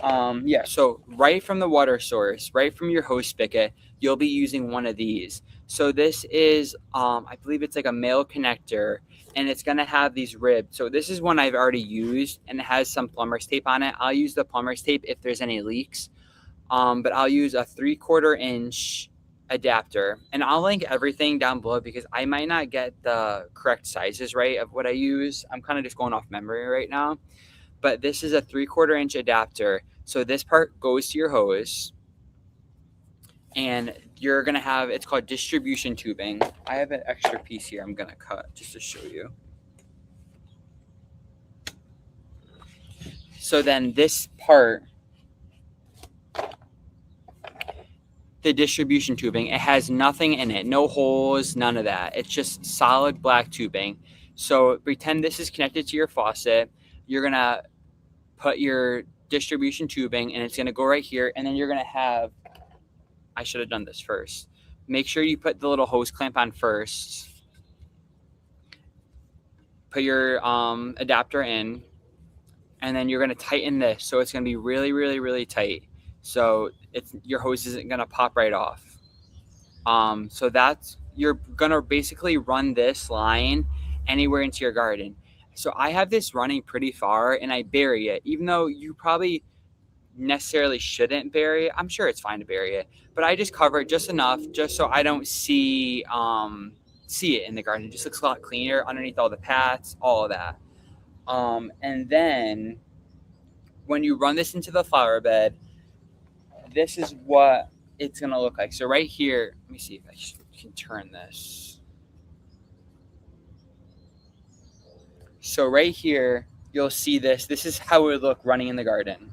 Yeah, so right from the water source, right from your hose spigot, you'll be using one of these. So this is, I believe it's like a male connector, and it's going to have these ribs. So this is one I've already used, and it has some plumber's tape on it. I'll use the plumber's tape if there's any leaks, but I'll use a 3/4 inch adapter, and I'll link everything down below because I might not get the correct sizes right of what I use. I'm kind of just going off memory right now. But this is a 3/4 inch adapter. So this part goes to your hose, and you're going to have, it's called distribution tubing. I have an extra piece here I'm going to cut just to show you. So then this part, the distribution tubing, it has nothing in it, no holes, none of that. It's just solid black tubing. So pretend this is connected to your faucet. You're going to put your distribution tubing, and it's going to go right here, and then you're going to have, I should have done this first. Make sure you put the little hose clamp on first. Put your adapter in, and then you're going to tighten this, so it's going to be really, really, really tight. So your hose isn't going to pop right off. So you're going to basically run this line anywhere into your garden. So I have this running pretty far and I bury it, even though you probably necessarily shouldn't bury it. I'm sure it's fine to bury it, but I just cover it just enough just so I don't see it in the garden. It just looks a lot cleaner underneath all the paths, all of that. And then when you run this into the flower bed, this is what it's gonna look like. So right here, let me see if I can turn this. So right here, you'll see this. This is how it would look running in the garden.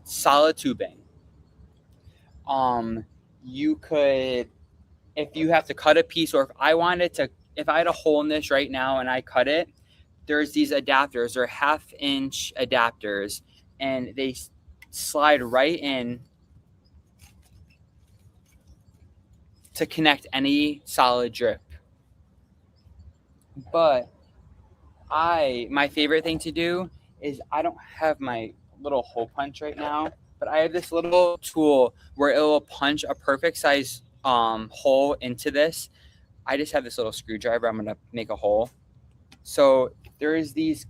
Solid tubing. You could, if you have to cut a piece, or if I had a hole in this right now and I cut it, there's these adapters. They're 1/2-inch adapters, and they slide right in to connect any solid drip. But my favorite thing to do is, I don't have my little hole punch right now, but I have this little tool where it will punch a perfect size hole into this. I just have this little screwdriver. I'm gonna make a hole. So there's these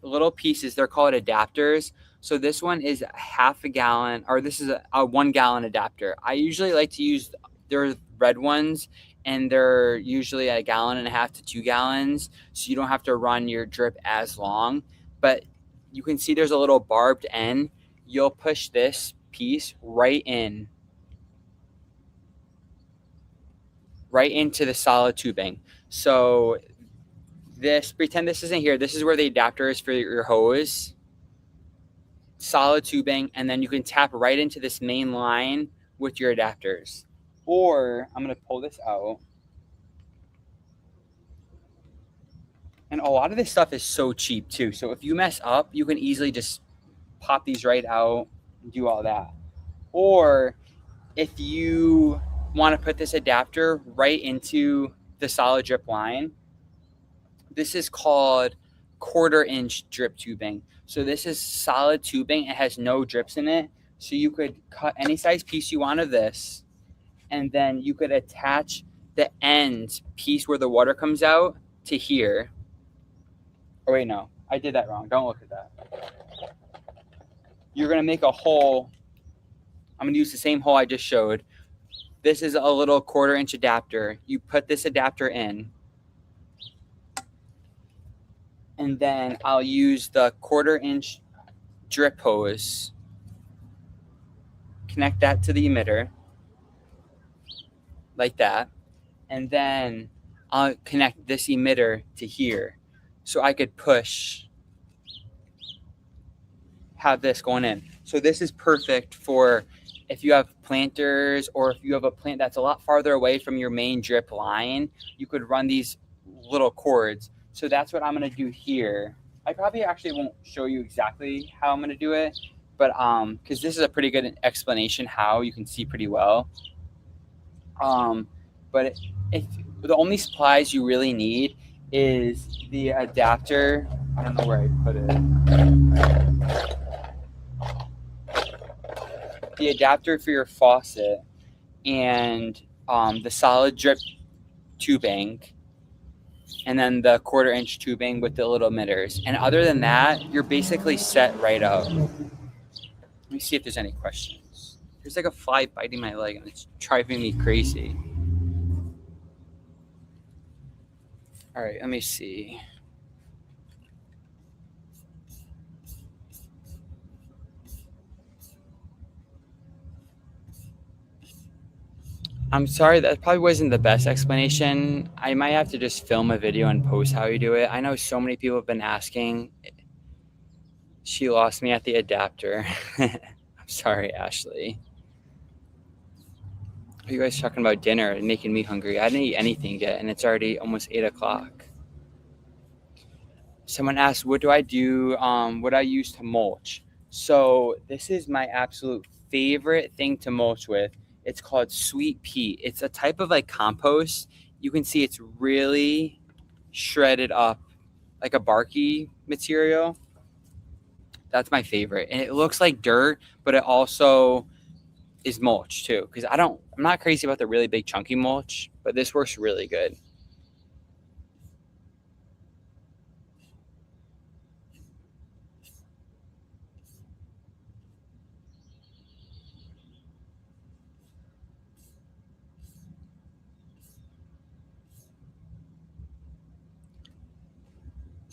little pieces. They're called adapters. So this one is 1/2 gallon, or this is a 1 gallon adapter. I usually like to use their red ones, and they're usually 1.5 gallons to 2 gallons, so you don't have to run your drip as long. But you can see there's a little barbed end. You'll push this piece right into the solid tubing. So pretend this isn't here. This is where the adapter is for your hose. Solid tubing, and then you can tap right into this main line with your adapters. Or I'm going to pull this out. And a lot of this stuff is so cheap too. So if you mess up, you can easily just pop these right out and do all that. Or if you want to put this adapter right into the solid drip line, this is called 1/4-inch drip tubing. So this is solid tubing. It has no drips in it. So you could cut any size piece you want of this, and then you could attach the end piece where the water comes out to here. Oh wait, no, I did that wrong. Don't look at that. You're gonna make a hole. I'm gonna use the same hole I just showed. This is a little 1/4-inch adapter. You put this adapter in, and then I'll use the 1/4-inch drip hose. Connect that to the emitter, like that. And then I'll connect this emitter to here. So I could have this going in. So this is perfect for if you have planters, or if you have a plant that's a lot farther away from your main drip line, you could run these little cords. So that's what I'm going to do here. I probably actually won't show you exactly how I'm going to do it, but because this is a pretty good explanation how you can see pretty well. But if the only supplies you really need is the adapter. I don't know where I put it. The adapter for your faucet, and the solid drip tubing, and then the 1/4-inch tubing with the little emitters. And other than that, you're basically set right up. Let me see if there's any questions. There's like a fly biting my leg, and it's driving me crazy. All right, let me see. I'm sorry, that probably wasn't the best explanation. I might have to just film a video and post how you do it. I know so many people have been asking. She lost me at the adapter. I'm sorry, Ashley. Are you guys talking about dinner and making me hungry? I didn't eat anything yet, and it's already almost 8 o'clock. Someone asked, what do I do? What I use to mulch? So this is my absolute favorite thing to mulch with. It's called sweet pea. It's a type of like compost. You can see it's really shredded up, like a barky material. That's my favorite. And it looks like dirt, but it also is mulch too. Because I'm not crazy about the really big chunky mulch, but this works really good.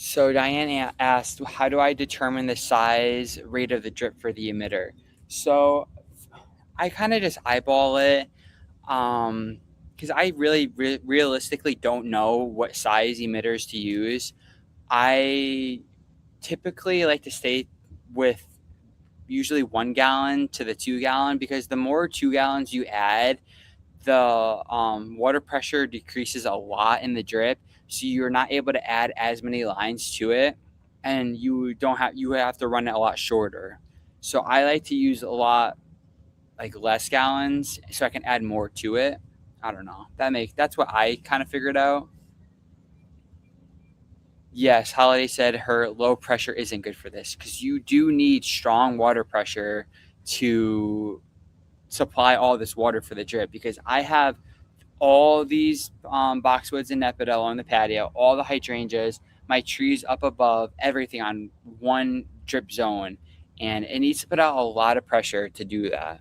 So Diane asked, how do I determine the size rate of the drip for the emitter? So I kind of just eyeball it, because I really realistically don't know what size emitters to use. I typically like to stay with usually 1 gallon to the 2 gallon, because the more 2 gallons you add, the water pressure decreases a lot in the drip, so you're not able to add as many lines to it, and you have to run it a lot shorter. So I like to use a lot like less gallons so I can add more to it. I don't know. That's what I kind of figured out. Yes, Holiday said her low pressure isn't good for this, because you do need strong water pressure to supply all this water for the drip, because I have all these boxwoods and Nephidel on the patio, all the hydrangeas, my trees up above, everything on one drip zone, and it needs to put out a lot of pressure to do that.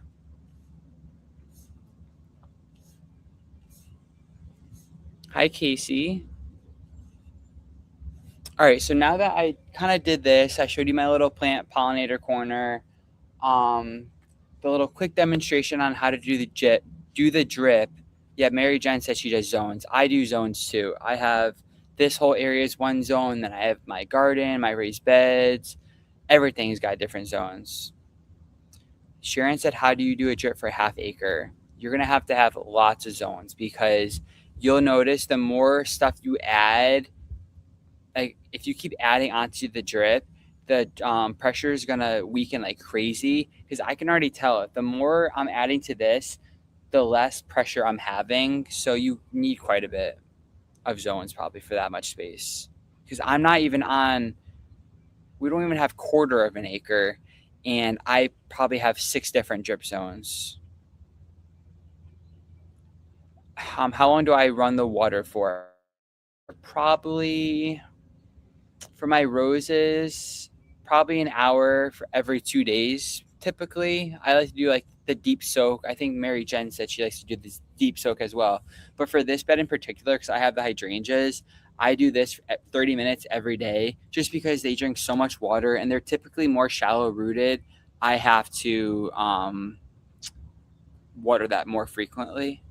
Hi, Casey. All right, so now that I kind of did this, I showed you my little plant pollinator corner, um, the little quick demonstration on how to do the drip. Yeah, Mary Jen said she does zones. I do zones too. I have this whole area is one zone, then I have my garden, my raised beds. Everything's got different zones. Sharon said, how do you do a drip for a half acre? You're going to have lots of zones, because you'll notice the more stuff you add, like if you keep adding onto the drip, the pressure is gonna weaken like crazy. Because I can already tell it. The more I'm adding to this, the less pressure I'm having. So you need quite a bit of zones probably for that much space. Because I'm not even on. We don't even have quarter of an acre, and I probably have 6 different drip zones. How long do I run the water for? Probably for my roses, probably an hour for every 2 days. Typically, I like to do like the deep soak. I think Mary Jen said she likes to do this deep soak as well. But for this bed in particular, because I have the hydrangeas, I do this at 30 minutes every day, just because they drink so much water and they're typically more shallow rooted. I have to water that more frequently.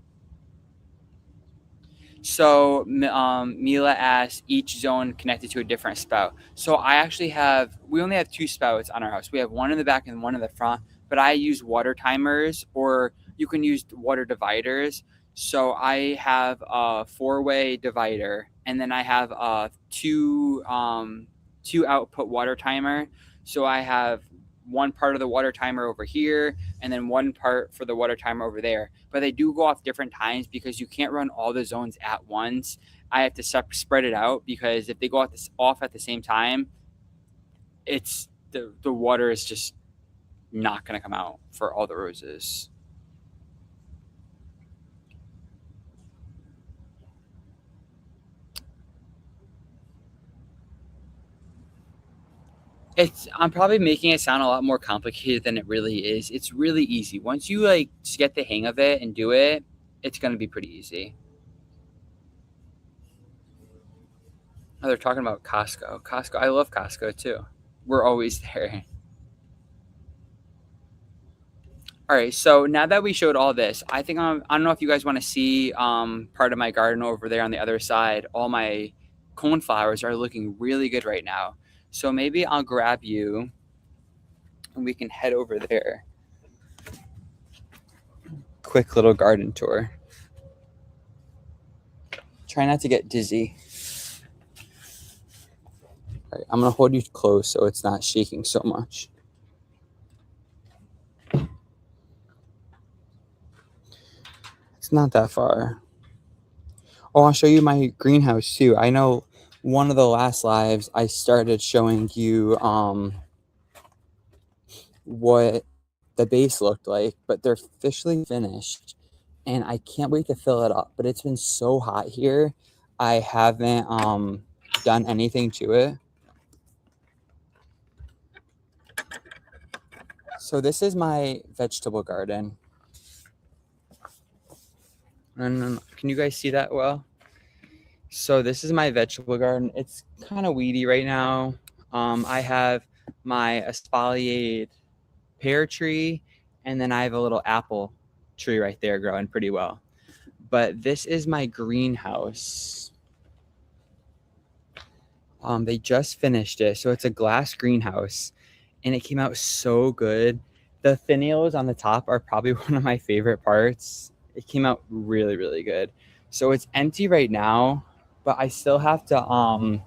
So Mila asked, each zone connected to a different spout. So we only have 2 spouts on our house. We have one in the back and one in the front, but I use water timers, or you can use water dividers. So I have a 4-way divider, and then I have a two output water timer. So I have one part of the water timer over here, and then one part for the water timer over there. But they do go off different times, because you can't run all the zones at once. I have to spread it out, because if they go off at the same time, it's the water is just not going to come out for all the roses. I'm probably making it sound a lot more complicated than it really is. It's really easy. Once you like just get the hang of it and do it, it's going to be pretty easy. Oh, they're talking about Costco. Costco, I love Costco too. We're always there. All right, so now that we showed all this, I don't know if you guys want to see part of my garden over there on the other side. All my coneflowers are looking really good right now. So maybe I'll grab you and we can head over there. Quick little garden tour. Try not to get dizzy. All right, I'm going to hold you close so it's not shaking so much. It's not that far. Oh, I'll show you my greenhouse too. I know one of the last lives I started showing you what the base looked like, but they're officially finished and I can't wait to fill it up. But it's been so hot here, I haven't done anything to it. So this is my vegetable garden. And can you guys see that well? So this is my vegetable garden. It's kind of weedy right now. I have my espalier pear tree, and then I have a little apple tree right there growing pretty well. But this is my greenhouse. They just finished it, so it's a glass greenhouse, and it came out so good. The finials on the top are probably one of my favorite parts. It came out really, really good. So it's empty right now, but I still have to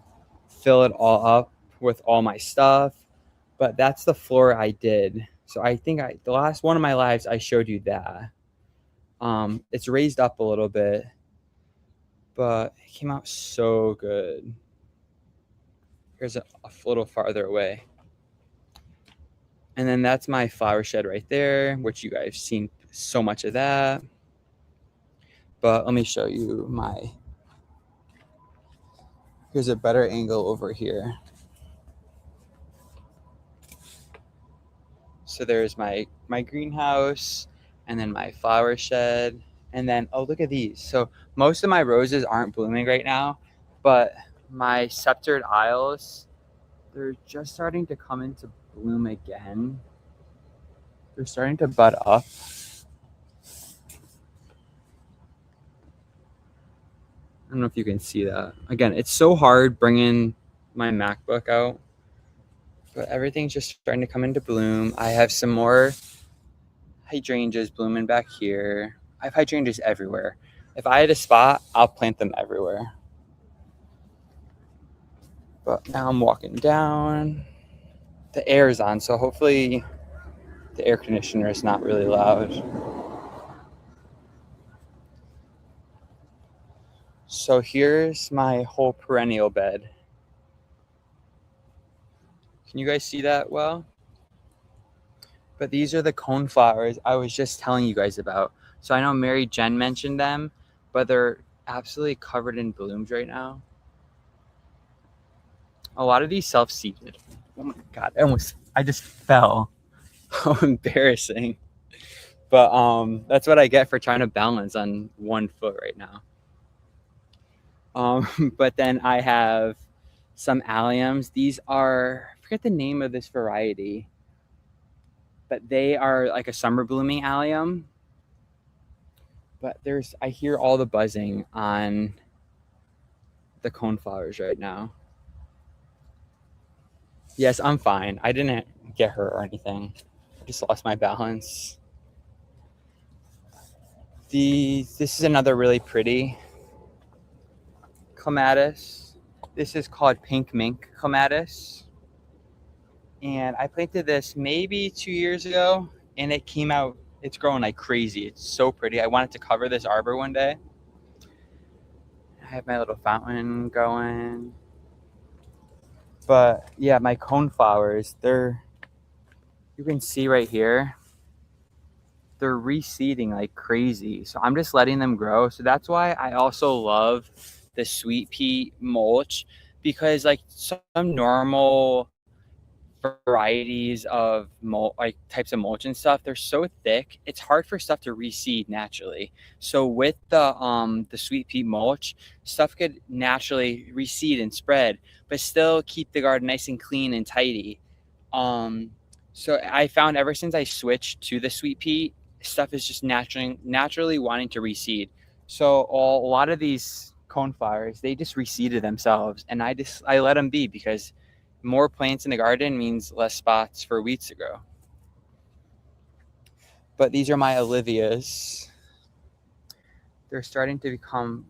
fill it all up with all my stuff. But that's the floor I did. So I think the last one of my lives I showed you that. It's raised up a little bit, but it came out so good. Here's a little farther away. And then that's my flower shed right there, which you guys have seen so much of that. But let me show you here's a better angle over here. So there's my greenhouse, and then my flower shed, and then, oh, look at these. So most of my roses aren't blooming right now, but my sceptered aisles, they're just starting to come into bloom again. They're starting to bud up. I don't know if you can see that. Again, it's so hard bringing my MacBook out, but everything's just starting to come into bloom. I have some more hydrangeas blooming back here. I have hydrangeas everywhere. If I had a spot, I'll plant them everywhere. But now I'm walking down. The air is on, so hopefully the air conditioner is not really loud. So here's my whole perennial bed. Can you guys see that well? But these are the cone flowers I was just telling you guys about. So I know Mary Jen mentioned them, but they're absolutely covered in blooms right now. A lot of these self-seeded. Oh my God, I just fell. How embarrassing. But that's what I get for trying to balance on one foot right now. But then I have some alliums. These are, I forget the name of this variety, but they are like a summer blooming allium. But I hear all the buzzing on the coneflowers right now. Yes, I'm fine. I didn't get hurt or anything. I just lost my balance. This is another really pretty clematis. This is called pink mink clematis. And I planted this maybe 2 years ago, and it came out, it's growing like crazy. It's so pretty. I wanted to cover this arbor one day. I have my little fountain going. But yeah, my coneflowers, you can see right here, they're reseeding like crazy. So I'm just letting them grow. So that's why I also love the sweet pea mulch, because like some normal varieties of like types of mulch and stuff, they're so thick, it's hard for stuff to reseed naturally. So with the sweet pea mulch, stuff could naturally reseed and spread, but still keep the garden nice and clean and tidy. So I found ever since I switched to the sweet pea, stuff is just naturally wanting to reseed. So a lot of these coneflowers, they just reseeded themselves, and I let them be, because more plants in the garden means less spots for weeds to grow. But these are my Olivias. They're starting to become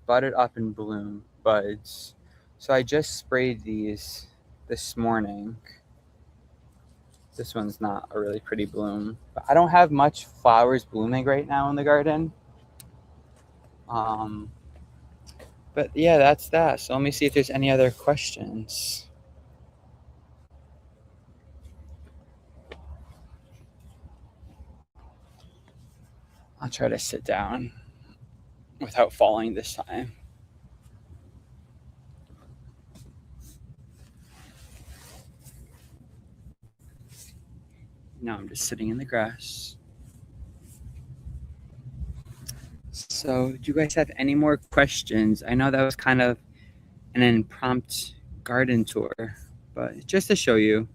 budded up and bloom buds. So I just sprayed these this morning. This one's not a really pretty bloom. But I don't have much flowers blooming right now in the garden. But yeah, that's that. So let me see if there's any other questions. I'll try to sit down without falling this time. Now I'm just sitting in the grass. So, do you guys have any more questions? I know that was kind of an impromptu garden tour, but just to show you.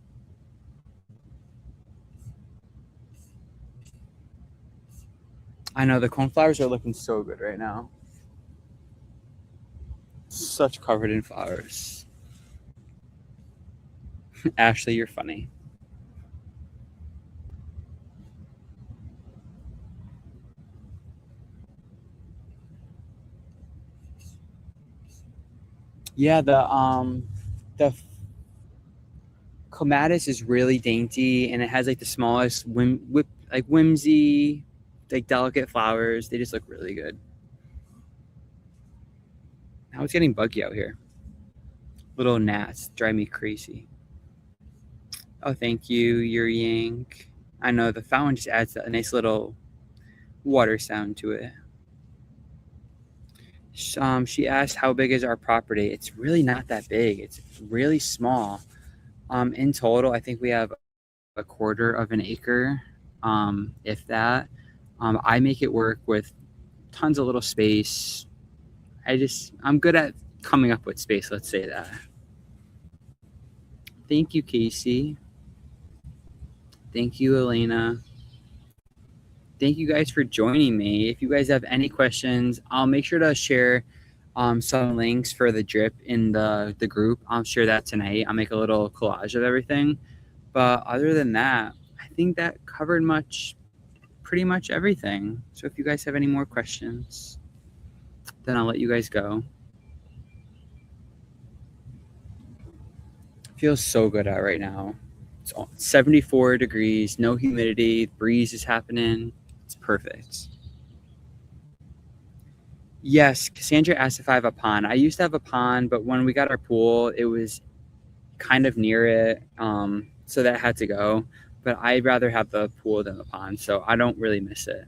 I know the coneflowers are looking so good right now. Such covered in flowers. Ashley, you're funny. Yeah, the clematis is really dainty, and it has like the smallest whimsy, like delicate flowers. They just look really good. Now it's getting buggy out here. Little gnats drive me crazy. Oh, thank you, Yuri Yank. I know the fountain just adds a nice little water sound to it. She asked, how big is our property? It's really not that big. It's really small. In total, I think we have a quarter of an acre, if that. I make it work with tons of little space. I'm good at coming up with space, let's say that. Thank you, Casey. Thank you, Elena. Thank you guys for joining me. If you guys have any questions, I'll make sure to share some links for the drip in the group. I'll share that tonight. I'll make a little collage of everything. But other than that, I think that covered pretty much everything. So if you guys have any more questions, then I'll let you guys go. Feels so good out right now. It's 74 degrees, no humidity, the breeze is happening. It's perfect. Yes, Cassandra asked if I have a pond. I used to have a pond, but when we got our pool, it was kind of near it, so that had to go. But I'd rather have the pool than the pond, so I don't really miss it.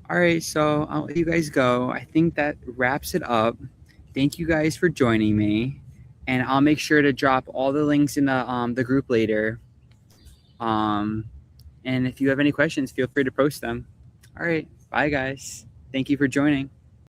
All right, so I'll let you guys go. I think that wraps it up. Thank you guys for joining me, and I'll make sure to drop all the links in the group later. And if you have any questions, feel free to post them. All right, bye guys. Thank you for joining.